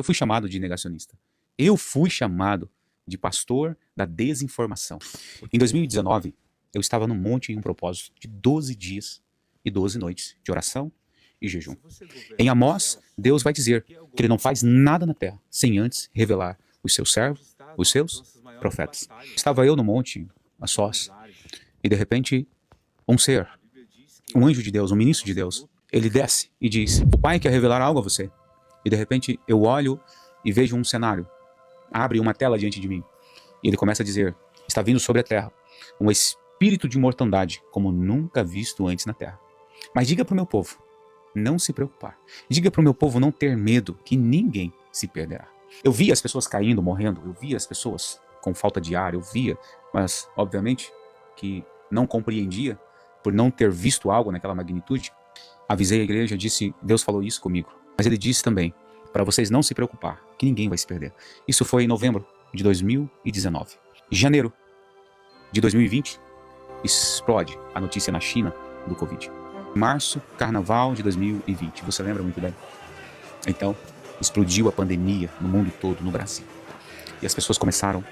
Eu fui chamado de negacionista. Eu fui chamado de pastor da desinformação. Em 2019, eu estava num monte em um propósito de 12 dias e 12 noites de oração e jejum. Em Amós, Deus vai dizer que ele não faz nada na terra sem antes revelar os seus servos, os seus profetas. Estava eu no monte, a sós, e de repente, um ser, um anjo de Deus, um ministro de Deus, ele desce e diz: o Pai quer revelar algo a você. E de repente eu olho e vejo um cenário. Abre uma tela diante de mim. E ele começa a dizer: está vindo sobre a terra um espírito de mortandade como nunca visto antes na terra. Mas diga para o meu povo não se preocupar. Diga para o meu povo não ter medo, que ninguém se perderá. Eu via as pessoas caindo, morrendo. Eu via as pessoas com falta de ar. Eu via, mas obviamente que não compreendia por não ter visto algo naquela magnitude. Avisei a igreja, disse: Deus falou isso comigo. Mas ele disse também para vocês não se preocupar, que ninguém vai se perder. Isso foi em novembro de 2019. Em janeiro de 2020, explode a notícia na China do Covid. Março, carnaval de 2020, você lembra muito bem? Então, explodiu a pandemia no mundo todo, no Brasil. E as pessoas começaram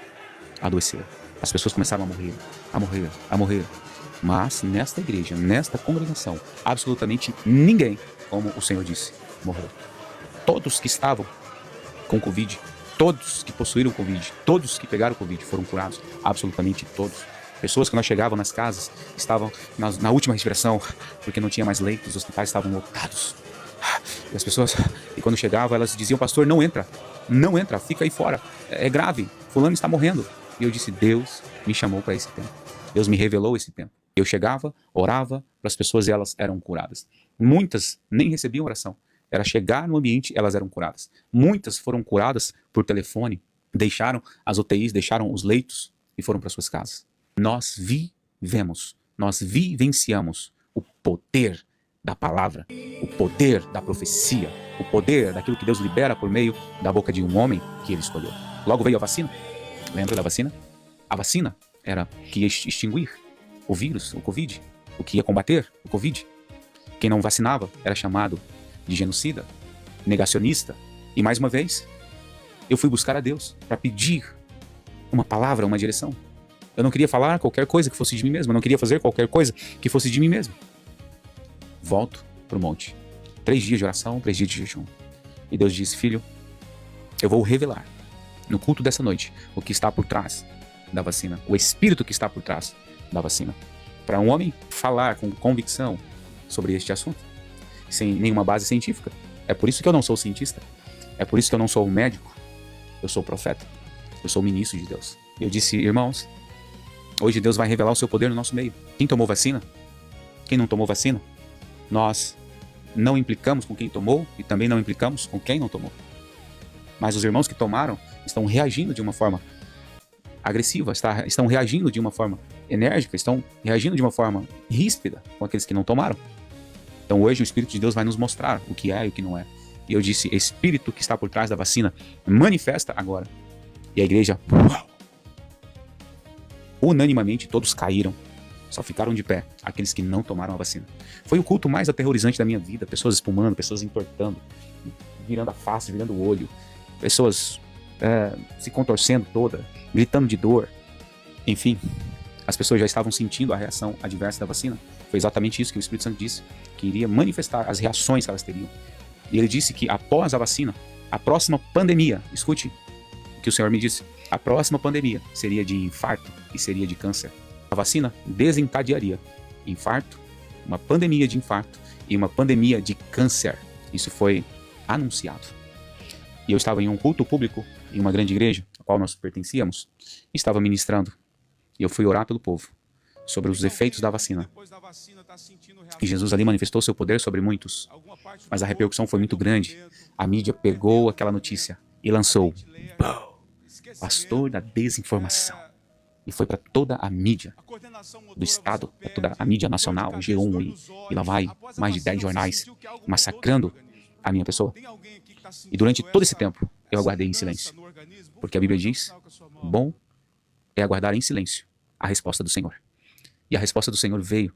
a adoecer. As pessoas começaram a morrer, a morrer, a morrer. Mas nesta igreja, nesta congregação, absolutamente ninguém, como o Senhor disse, morreu. Todos que estavam com Covid, todos que possuíram Covid, todos que pegaram Covid foram curados, absolutamente todos. Pessoas que nós chegávamos nas casas estavam na última respiração, porque não tinha mais leitos, os hospitais estavam lotados. E as pessoas, e quando chegavam, elas diziam: pastor, não entra, fica aí fora, é grave, fulano está morrendo. E eu disse: Deus me chamou para esse tempo, Deus me revelou esse tempo. Eu chegava, orava para as pessoas e elas eram curadas. Muitas nem recebiam oração. Era chegar no ambiente, elas eram curadas. Muitas foram curadas por telefone, deixaram as UTIs, deixaram os leitos e foram para suas casas. Nós vivemos, nós vivenciamos o poder da palavra, o poder da profecia, o poder daquilo que Deus libera por meio da boca de um homem que ele escolheu. Logo veio a vacina. Lembra da vacina? A vacina era que ia extinguir o vírus, o Covid, o que ia combater o Covid. Quem não vacinava era chamado de genocida, negacionista. E mais uma vez, eu fui buscar a Deus para pedir uma palavra, uma direção. Eu não queria falar qualquer coisa que fosse de mim mesmo, eu não queria fazer qualquer coisa que fosse de mim mesmo. Volto para o monte. 3 dias de oração, 3 dias de jejum. E Deus disse: filho, eu vou revelar no culto dessa noite o que está por trás da vacina, o espírito que está por trás da vacina. Para um homem falar com convicção sobre este assunto, sem nenhuma base científica. É por isso que eu não sou cientista. É por isso que eu não sou médico. Eu sou profeta. Eu sou ministro de Deus. Eu disse: irmãos, hoje Deus vai revelar o seu poder no nosso meio. Quem tomou vacina? Quem não tomou vacina? Nós não implicamos com quem tomou e também não implicamos com quem não tomou. Mas os irmãos que tomaram estão reagindo de uma forma agressiva, estão reagindo de uma forma enérgica, estão reagindo de uma forma ríspida com aqueles que não tomaram. Então hoje o Espírito de Deus vai nos mostrar o que é e o que não é. E eu disse: Espírito que está por trás da vacina, manifesta agora. E a igreja, unanimamente, todos caíram. Só ficaram de pé aqueles que não tomaram a vacina. Foi o culto mais aterrorizante da minha vida. Pessoas espumando, pessoas entortando, virando a face, virando o olho. Pessoas se contorcendo toda, gritando de dor. Enfim, as pessoas já estavam sentindo a reação adversa da vacina. Foi exatamente isso que o Espírito Santo disse, que iria manifestar as reações que elas teriam. E ele disse que após a vacina, a próxima pandemia, escute o que o Senhor me disse, a próxima pandemia seria de infarto e seria de câncer. A vacina desencadearia infarto, uma pandemia de infarto e uma pandemia de câncer. Isso foi anunciado. E eu estava em um culto público, em uma grande igreja, a qual nós pertencíamos, e estava ministrando. E eu fui orar pelo povo sobre os efeitos da vacina. E Jesus ali manifestou seu poder sobre muitos. Mas a repercussão foi muito grande. A mídia pegou aquela notícia e lançou: pastor da desinformação. E foi para toda a mídia do Estado, para toda a mídia nacional, G1, e lá vai mais de 10 jornais massacrando a minha pessoa. E durante todo esse tempo, eu aguardei em silêncio. Porque a Bíblia diz: bom é aguardar em silêncio a resposta do Senhor. E a resposta do Senhor veio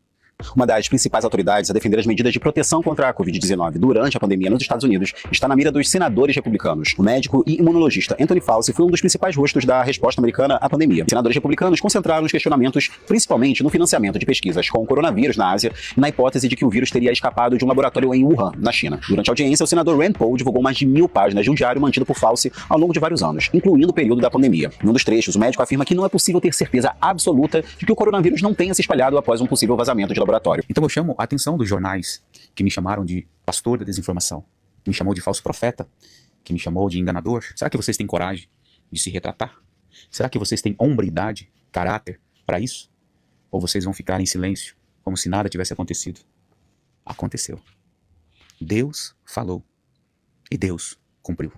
Uma das principais autoridades a defender as medidas de proteção contra a Covid-19 durante a pandemia nos Estados Unidos está na mira dos senadores republicanos. O médico e imunologista Anthony Fauci foi um dos principais rostos da resposta americana à pandemia. Os senadores republicanos concentraram os questionamentos principalmente no financiamento de pesquisas com o coronavírus na Ásia e na hipótese de que o vírus teria escapado de um laboratório em Wuhan, na China. Durante a audiência, o senador Rand Paul divulgou mais de 1000 páginas de um diário mantido por Fauci ao longo de vários anos, incluindo o período da pandemia. Em um dos trechos, o médico afirma que não é possível ter certeza absoluta de que o coronavírus não tenha se espalhado após um possível vazamento de laboratório. Então eu chamo a atenção dos jornais que me chamaram de pastor da desinformação, que me chamou de falso profeta, que me chamou de enganador. Será que vocês têm coragem de se retratar? Será que vocês têm hombridade, caráter para isso? Ou vocês vão ficar em silêncio, como se nada tivesse acontecido? Aconteceu. Deus falou e Deus cumpriu.